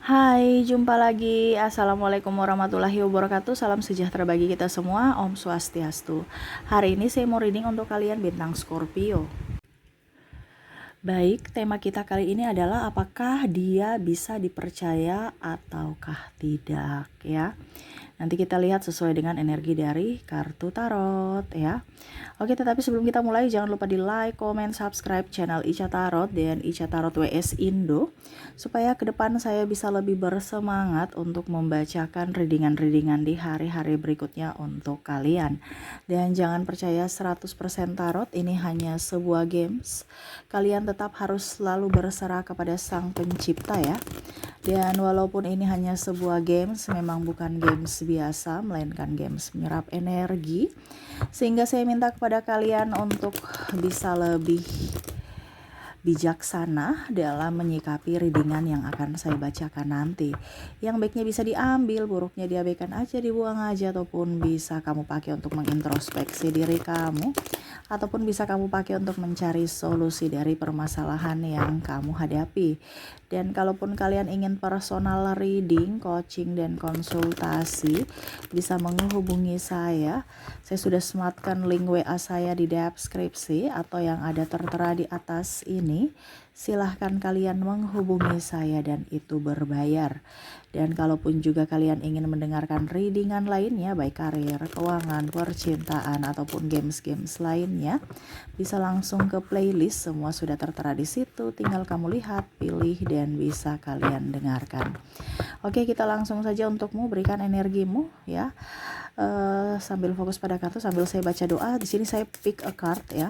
Hai, jumpa lagi. Assalamualaikum warahmatullahi wabarakatuh. Salam sejahtera bagi kita semua. Om Swastiastu. Hari ini saya mau reading untuk kalian bintang Scorpio. Baik, tema kita kali ini adalah apakah dia bisa dipercaya ataukah tidak ya. Nanti kita lihat sesuai dengan energi dari kartu tarot ya. Oke, tetapi sebelum kita mulai jangan lupa di like, comment, subscribe channel Ica Tarot dan Ica Tarot WS Indo supaya ke depan saya bisa lebih bersemangat untuk membacakan readingan-readingan di hari-hari berikutnya untuk kalian. Dan jangan percaya 100% tarot, ini hanya sebuah games. Kalian tetap harus selalu berserah kepada Sang Pencipta ya. Dan walaupun ini hanya sebuah games, memang bukan games biasa, melainkan games menyerap energi. Sehingga saya minta kepada kalian untuk bisa lebih bijaksana dalam menyikapi readingan yang akan saya bacakan nanti. Yang baiknya bisa diambil, buruknya diabaikan aja, dibuang aja, ataupun bisa kamu pakai untuk mengintrospeksi diri kamu, ataupun bisa kamu pakai untuk mencari solusi dari permasalahan yang kamu hadapi. Dan kalaupun kalian ingin personal reading, coaching, dan konsultasi, bisa menghubungi saya. Saya sudah sematkan link WA saya di deskripsi atau yang ada tertera di atas ini. Silahkan kalian menghubungi saya dan itu berbayar. Dan kalaupun juga kalian ingin mendengarkan readingan lainnya, baik karir, keuangan, percintaan, ataupun games-games lainnya, bisa langsung ke playlist, semua sudah tertera di situ. Tinggal kamu lihat, pilih, dan bisa kalian dengarkan. Oke, kita langsung saja untukmu, berikan energimu ya. Sambil fokus pada kartu, sambil saya baca doa. Di sini saya pick a card ya.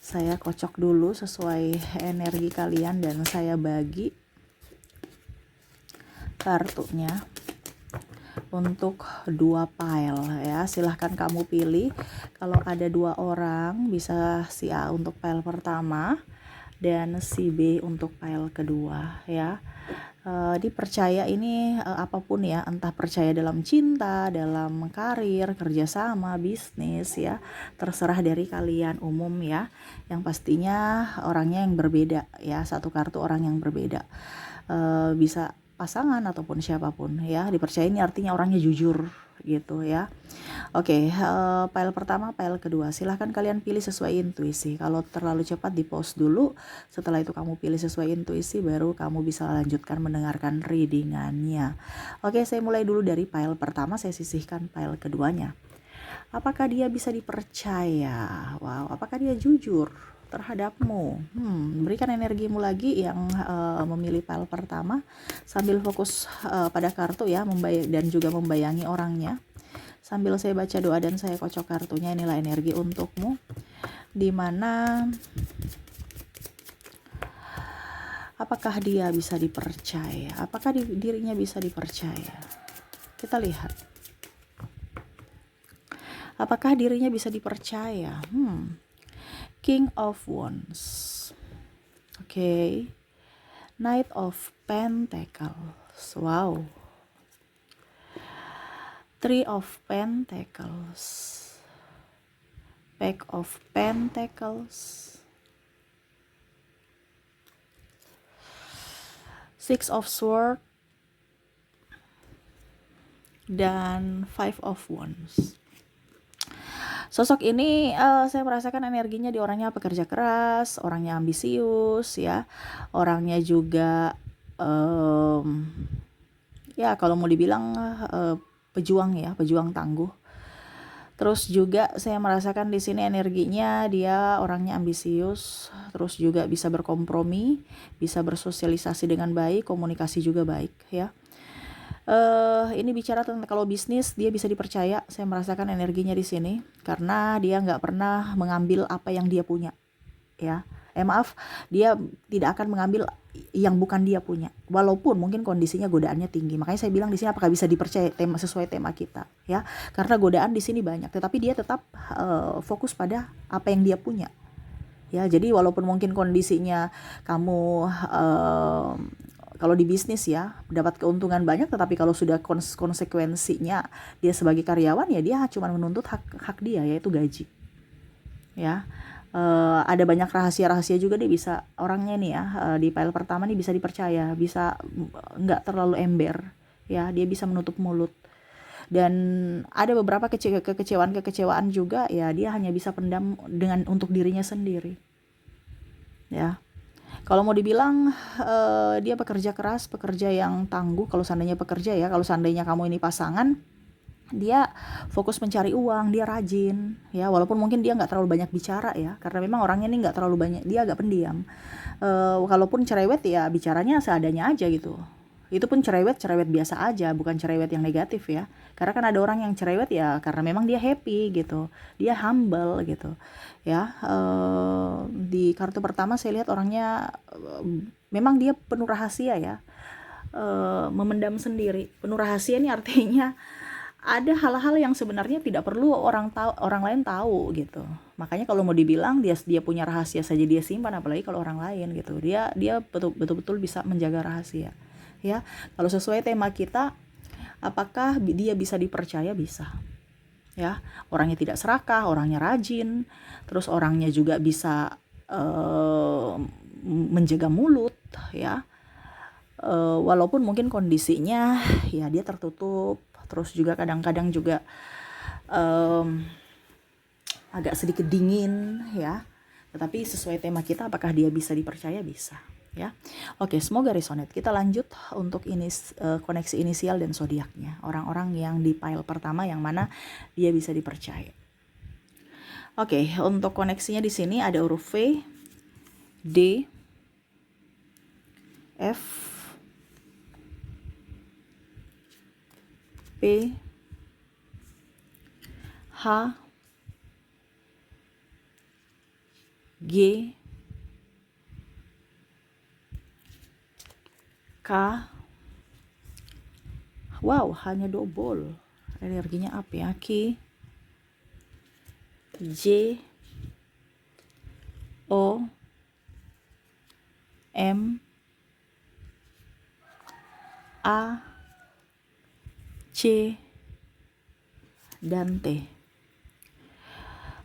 Saya kocok dulu sesuai energi kalian dan saya bagi kartunya untuk 2 pile ya. Silahkan kamu pilih. Kalau ada 2 orang, bisa si A untuk pile pertama dan si B untuk pile kedua ya. Dipercaya ini apapun ya, entah percaya dalam cinta, dalam karir, kerjasama, bisnis ya, terserah dari kalian, umum ya. Yang pastinya orangnya yang berbeda ya, satu kartu orang yang berbeda, bisa pasangan ataupun siapapun ya. Dipercaya ini artinya orangnya jujur gitu ya. Oke, file pertama, file kedua, silahkan kalian pilih sesuai intuisi. Kalau terlalu cepat di pause dulu, setelah itu kamu pilih sesuai intuisi, baru kamu bisa lanjutkan mendengarkan readingannya. Oke, saya mulai dulu dari file pertama, saya sisihkan file keduanya. Apakah dia bisa dipercaya? Wow, apakah dia jujur terhadapmu? Berikan energimu lagi yang memilih file pertama, sambil fokus pada kartu ya, dan juga membayangi orangnya. Sambil saya baca doa dan saya kocok kartunya, inilah energi untukmu. Dimana apakah dia bisa dipercaya? Apakah dirinya bisa dipercaya? Kita lihat. Apakah dirinya bisa dipercaya? King of Wands. Oke. Knight of Pentacles. Wow. Three of Pentacles. Pack of Pentacles. Six of Swords. Dan Five of Wands. Sosok ini saya merasakan energinya di orangnya pekerja keras, orangnya ambisius ya, orangnya juga ya kalau mau dibilang pejuang ya, pejuang tangguh. Terus juga saya merasakan di sini energinya dia orangnya ambisius, terus juga bisa berkompromi, bisa bersosialisasi dengan baik, komunikasi juga baik ya. Ini bicara tentang kalau bisnis dia bisa dipercaya. Saya merasakan energinya di sini karena dia nggak pernah mengambil apa yang dia punya ya. Maaf, dia tidak akan mengambil yang bukan dia punya, walaupun mungkin kondisinya godaannya tinggi. Makanya saya bilang di sini apakah bisa dipercaya, tema sesuai tema kita ya, karena godaan di sini banyak, tetapi dia tetap fokus pada apa yang dia punya ya. Jadi walaupun mungkin kondisinya kamu kalau di bisnis ya dapat keuntungan banyak, tetapi kalau sudah konsekuensinya dia sebagai karyawan ya dia cuma menuntut hak dia, yaitu gaji ya. Ada banyak rahasia-rahasia juga dia bisa orangnya nih ya, di pile pertama nih bisa dipercaya, bisa nggak terlalu ember ya, dia bisa menutup mulut. Dan ada beberapa kekecewaan juga ya, dia hanya bisa pendam dengan untuk dirinya sendiri ya. Kalau mau dibilang dia pekerja keras, pekerja yang tangguh kalau seandainya pekerja ya. Kalau seandainya kamu ini pasangan, dia fokus mencari uang, dia rajin ya, walaupun mungkin dia nggak terlalu banyak bicara ya, karena memang orangnya ini nggak terlalu banyak, dia agak pendiam. Kalaupun cerewet ya bicaranya seadanya aja gitu. Itu pun cerewet biasa aja, bukan cerewet yang negatif ya. Karena kan ada orang yang cerewet ya karena memang dia happy gitu, dia humble gitu ya. Di kartu pertama saya lihat orangnya memang dia penuh rahasia ya, memendam sendiri. Penuh rahasia ini artinya ada hal-hal yang sebenarnya tidak perlu orang lain tahu gitu. Makanya kalau mau dibilang dia punya rahasia saja dia simpan, apalagi kalau orang lain gitu. Dia betul-betul bisa menjaga rahasia ya. Kalau sesuai tema kita, apakah dia bisa dipercaya? Bisa ya. Orangnya tidak serakah, orangnya rajin, terus orangnya juga bisa menjaga mulut ya. Walaupun mungkin kondisinya ya dia tertutup, terus juga kadang-kadang juga agak sedikit dingin ya. Tetapi sesuai tema kita, apakah dia bisa dipercaya? Bisa ya. Oke, semoga resonate. Kita lanjut untuk koneksi inisial dan zodiaknya, orang-orang yang di pile pertama yang mana dia bisa dipercaya. Oke, untuk koneksinya di sini ada huruf V, D, F, P, H, G, K. Wow, hanya double. Energinya up ya. Q, J, O, M, A, C, dan T.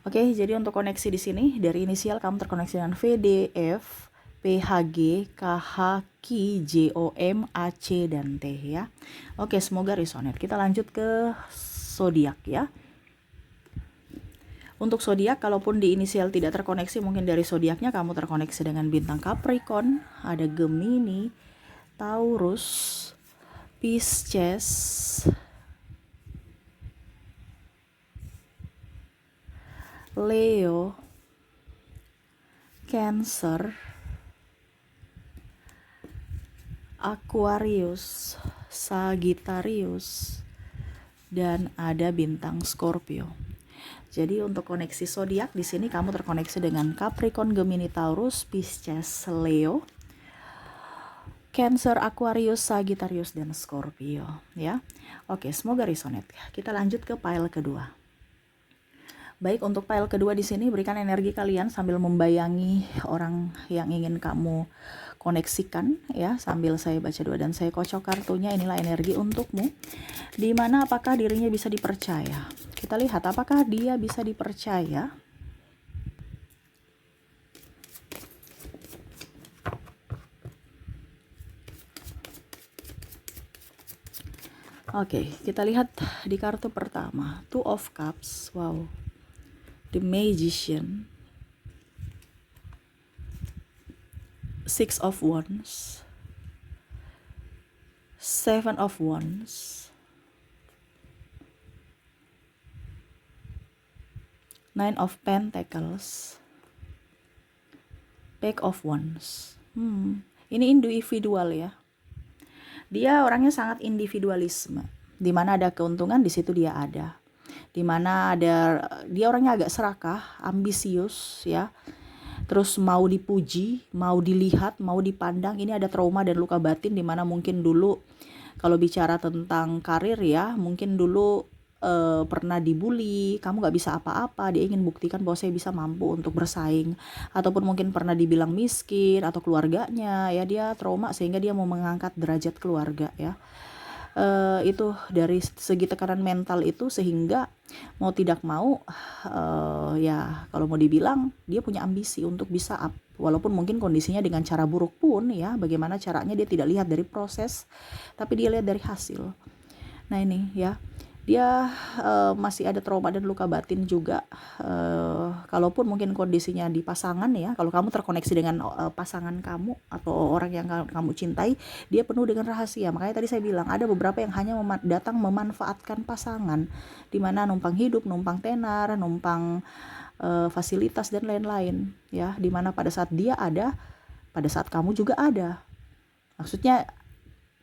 Oke, jadi untuk koneksi di sini dari inisial kamu terkoneksi dengan V, D, F, P, H, G, K, H, Q, J, O, M, A, C, dan T ya. Oke, semoga resonate. Kita lanjut ke zodiak ya. Untuk zodiak, kalaupun di inisial tidak terkoneksi, mungkin dari zodiaknya kamu terkoneksi dengan bintang Capricorn, ada Gemini, Taurus, Pisces, Leo, Cancer, Aquarius, Sagittarius, dan ada bintang Scorpio. Jadi untuk koneksi zodiak di sini kamu terkoneksi dengan Capricorn, Gemini, Taurus, Pisces, Leo, Cancer, Aquarius, Sagittarius, dan Scorpio ya. Oke, semoga resonate. Kita lanjut ke pile kedua. Baik, untuk pile kedua di sini berikan energi kalian sambil membayangi orang yang ingin kamu koneksikan ya, sambil saya baca doa dan saya kocok kartunya. Inilah energi untukmu, dimana apakah dirinya bisa dipercaya. Kita lihat apakah dia bisa dipercaya. Oke, kita lihat di kartu pertama, Two of Cups. Wow, The Magician, Six of Wands, Seven of Wands, Nine of Pentacles, Page of Wands. Ini individual ya. Dia orangnya sangat individualisme. Di mana ada keuntungan, di situ dia ada. Di mana dia orangnya agak serakah, ambisius ya. Terus mau dipuji, mau dilihat, mau dipandang. Ini ada trauma dan luka batin, di mana mungkin dulu kalau bicara tentang karir ya, mungkin dulu pernah dibully, kamu gak bisa apa-apa, dia ingin buktikan bahwa saya bisa mampu untuk bersaing. Ataupun mungkin pernah dibilang miskin atau keluarganya ya, dia trauma sehingga dia mau mengangkat derajat keluarga ya. itu dari segi tekanan mental itu, sehingga mau tidak mau ya kalau mau dibilang dia punya ambisi untuk bisa up, walaupun mungkin kondisinya dengan cara buruk pun ya, bagaimana caranya dia tidak lihat dari proses tapi dia lihat dari hasil. Nah ini ya, dia masih ada trauma dan luka batin juga. Kalaupun mungkin kondisinya di pasangan ya, kalau kamu terkoneksi dengan pasangan kamu atau orang yang kamu cintai, dia penuh dengan rahasia. Makanya tadi saya bilang ada beberapa yang hanya datang memanfaatkan pasangan, dimana numpang hidup, numpang tenar, numpang fasilitas dan lain-lain ya, dimana pada saat dia ada, pada saat kamu juga ada. Maksudnya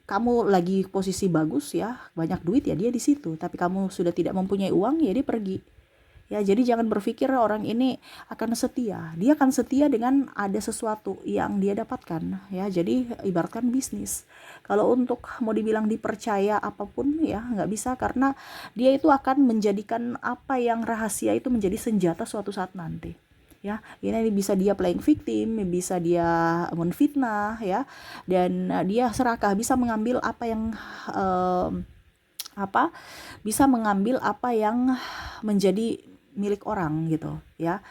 kamu lagi posisi bagus ya, banyak duit ya, dia di situ. Tapi kamu sudah tidak mempunyai uang ya, dia pergi. Ya, jadi jangan berpikir orang ini akan setia. Dia akan setia dengan ada sesuatu yang dia dapatkan ya. Jadi ibaratkan bisnis. Kalau untuk mau dibilang dipercaya apapun ya nggak bisa, karena dia itu akan menjadikan apa yang rahasia itu menjadi senjata suatu saat nanti. Ya, ini bisa dia playing victim, bisa dia menfitnah ya, dan dia serakah, bisa mengambil apa yang bisa mengambil apa yang menjadi milik orang gitu ya.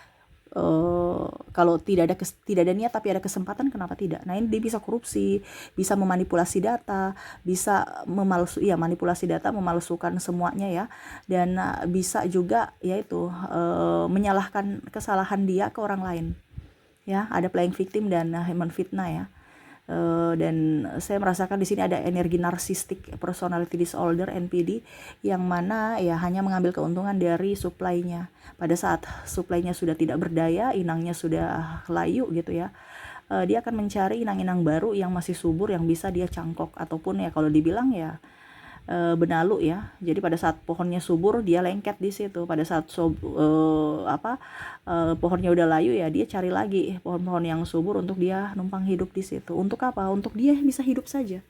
Kalau tidak ada niat tapi ada kesempatan, kenapa tidak? Nah ini dia bisa korupsi, bisa memanipulasi data, bisa manipulasi data, memalsukan semuanya ya, dan bisa juga yaitu menyalahkan kesalahan dia ke orang lain ya. Ada playing victim dan menfitnah ya. Dan saya merasakan di sini ada energi narcissistic personality disorder NPD, yang mana ya hanya mengambil keuntungan dari supply-nya. Pada saat supply-nya sudah tidak berdaya, inangnya sudah layu gitu ya, dia akan mencari inang-inang baru yang masih subur, yang bisa dia cangkok, ataupun ya kalau dibilang ya benalu ya. Jadi pada saat pohonnya subur dia lengket di situ. Pada saat pohonnya udah layu ya, dia cari lagi pohon-pohon yang subur untuk dia numpang hidup di situ. Untuk apa? Untuk dia bisa hidup saja.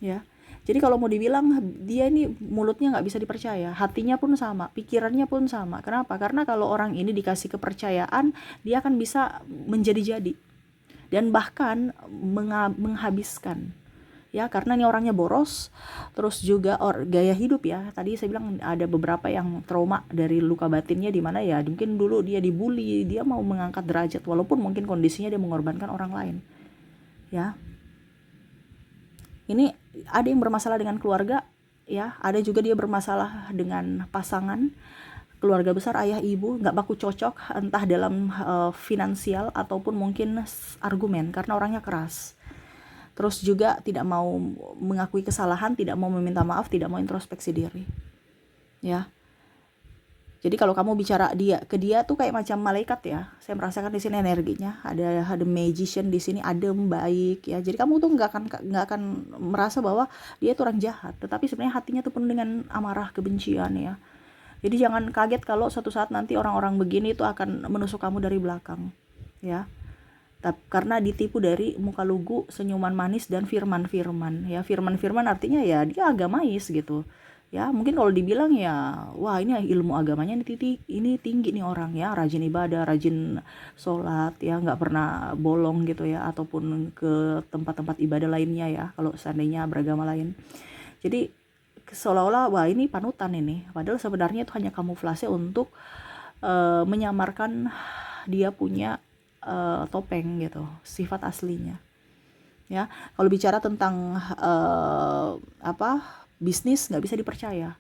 Ya. Jadi kalau mau dibilang dia ini mulutnya nggak bisa dipercaya, hatinya pun sama, pikirannya pun sama. Kenapa? Karena kalau orang ini dikasih kepercayaan, dia akan bisa menjadi-jadi dan bahkan menghabiskan. Ya, karena ini orangnya boros, terus juga gaya hidup ya. Tadi saya bilang ada beberapa yang trauma dari luka batinnya, di mana ya mungkin dulu dia dibully, dia mau mengangkat derajat walaupun mungkin kondisinya dia mengorbankan orang lain. Ya. Ini ada yang bermasalah dengan keluarga ya, ada juga dia bermasalah dengan pasangan, keluarga besar, ayah ibu nggak baku cocok, entah dalam finansial ataupun mungkin argumen, karena orangnya keras. Terus juga tidak mau mengakui kesalahan, tidak mau meminta maaf, tidak mau introspeksi diri. Ya. Jadi kalau kamu bicara ke dia tuh kayak macam malaikat ya. Saya merasakan di sini energinya, ada magician di sini, adem, baik ya. Jadi kamu tuh nggak akan merasa bahwa dia tuh orang jahat, tetapi sebenarnya hatinya tuh penuh dengan amarah, kebencian ya. Jadi jangan kaget kalau suatu saat nanti orang-orang begini itu akan menusuk kamu dari belakang ya. Karena ditipu dari muka lugu, senyuman manis, dan firman-firman ya. Firman-firman artinya ya dia agamais gitu ya. Mungkin kalau dibilang ya, wah ini ilmu agamanya ini tinggi nih orang ya, rajin ibadah, rajin sholat ya, nggak pernah bolong gitu ya, ataupun ke tempat-tempat ibadah lainnya ya kalau seandainya beragama lain. Jadi seolah-olah wah ini panutan ini, padahal sebenarnya itu hanya kamuflase untuk menyamarkan dia punya topeng gitu, sifat aslinya ya. Kalau bicara tentang bisnis, nggak bisa dipercaya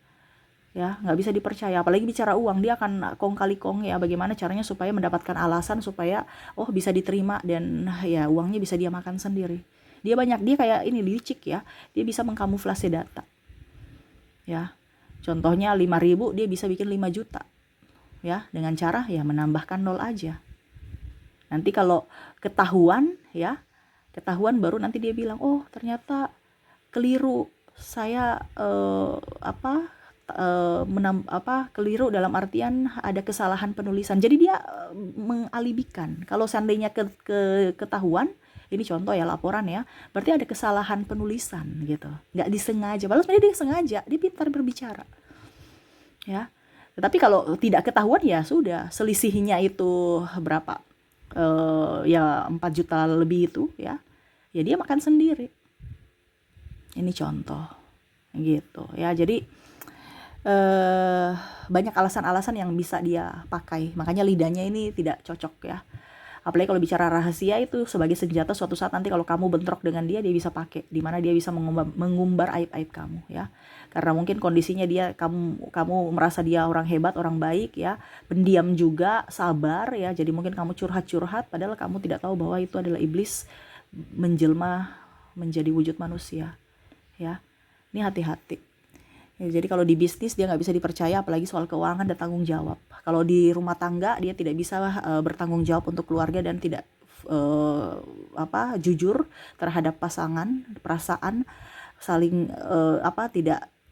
ya, nggak bisa dipercaya. Apalagi bicara uang, dia akan kong kali kong ya, bagaimana caranya supaya mendapatkan alasan supaya bisa diterima, dan ya uangnya bisa dia makan sendiri. Dia kayak ini licik ya, dia bisa mengkamuflase data ya. Contohnya 5.000 dia bisa bikin 5 juta ya, dengan cara ya menambahkan 0 aja. Nanti kalau ketahuan baru nanti dia bilang, oh ternyata keliru, saya keliru dalam artian ada kesalahan penulisan. Jadi dia mengalibikan. Kalau seandainya ketahuan, ini contoh ya, laporan ya, berarti ada kesalahan penulisan gitu, nggak disengaja. Padahal sebenarnya dia sengaja, dia pintar berbicara ya. Tetapi kalau tidak ketahuan ya sudah, selisihnya itu berapa? Ya 4 juta lebih itu ya dia makan sendiri. Ini contoh gitu ya. Jadi banyak alasan-alasan yang bisa dia pakai, makanya lidahnya ini tidak cocok ya. Apalagi kalau bicara rahasia itu sebagai senjata, suatu saat nanti kalau kamu bentrok dengan dia bisa pakai, di mana dia bisa mengumbar aib-aib kamu ya. Karena mungkin kondisinya dia, kamu merasa dia orang hebat, orang baik ya, pendiam juga, sabar ya. Jadi mungkin kamu curhat-curhat padahal kamu tidak tahu bahwa itu adalah iblis menjelma menjadi wujud manusia ya. Ini hati-hati. Ya, jadi kalau di bisnis dia nggak bisa dipercaya, apalagi soal keuangan dan tanggung jawab. Kalau di rumah tangga dia tidak bisa bertanggung jawab untuk keluarga dan tidak jujur terhadap pasangan, perasaan, saling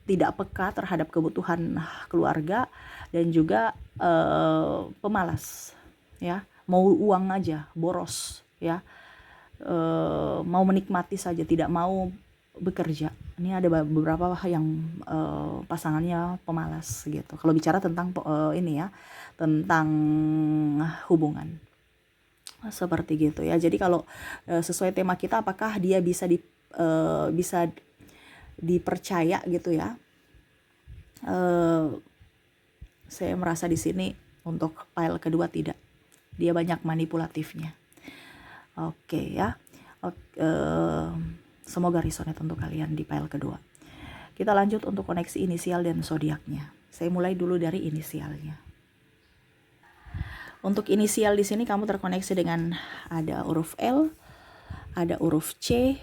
tidak peka terhadap kebutuhan keluarga, dan juga pemalas ya, mau uang aja, boros ya, mau menikmati saja, tidak mau bekerja. Ini ada beberapa yang pasangannya pemalas gitu. Kalau bicara tentang ini ya, tentang hubungan seperti gitu ya. Jadi kalau sesuai tema kita, apakah dia bisa dipercaya gitu ya? Saya merasa di sini untuk file kedua tidak. Dia banyak manipulatifnya. Oke ya. Semoga resonate untuk kalian di file kedua. Kita lanjut untuk koneksi inisial dan zodiaknya. Saya mulai dulu dari inisialnya. Untuk inisial di sini kamu terkoneksi dengan ada huruf L, ada huruf C,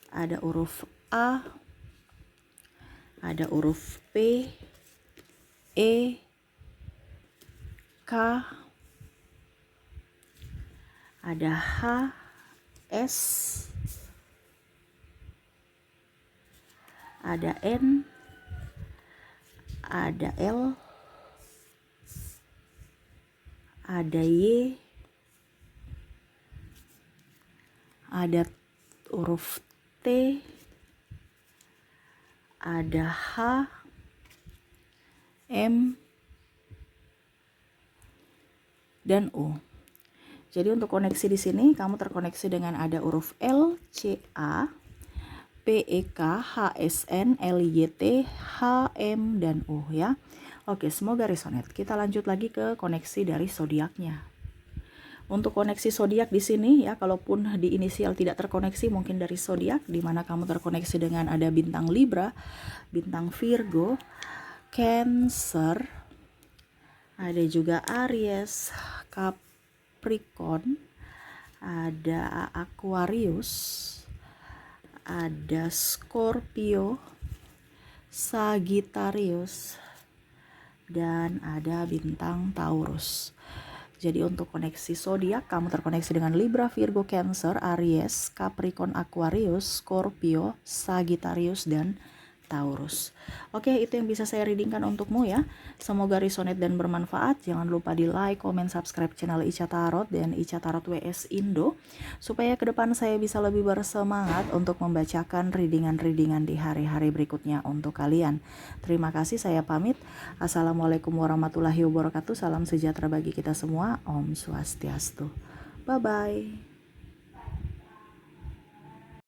ada huruf A, ada huruf P, E, K, ada H, S, ada N, ada L, ada Y, ada huruf T, ada H, M, dan U. Jadi untuk koneksi di sini kamu terkoneksi dengan ada huruf L, C, A, P, E, K, H, S, N, L, Y, T, H, M, dan U ya. Oke, semoga resonate. Kita lanjut lagi ke koneksi dari zodiaknya. Untuk koneksi zodiak di sini ya, kalaupun di inisial tidak terkoneksi, mungkin dari zodiak di mana kamu terkoneksi dengan ada bintang Libra, bintang Virgo, Cancer, ada juga Aries, Capricorn, ada Aquarius, ada Scorpio, Sagittarius, dan ada bintang Taurus. Jadi untuk koneksi zodiak kamu terkoneksi dengan Libra, Virgo, Cancer, Aries, Capricorn, Aquarius, Scorpio, Sagittarius, dan Taurus. Oke, itu yang bisa saya readingkan untukmu ya. Semoga resonate dan bermanfaat. Jangan lupa di like, comment, subscribe channel Ica Tarot dan Ica Tarot WS Indo, supaya ke depan saya bisa lebih bersemangat untuk membacakan readingan-readingan di hari-hari berikutnya untuk kalian. Terima kasih, saya pamit. Assalamualaikum warahmatullahi wabarakatuh. Salam sejahtera bagi kita semua. Om Swastiastu. Bye-bye.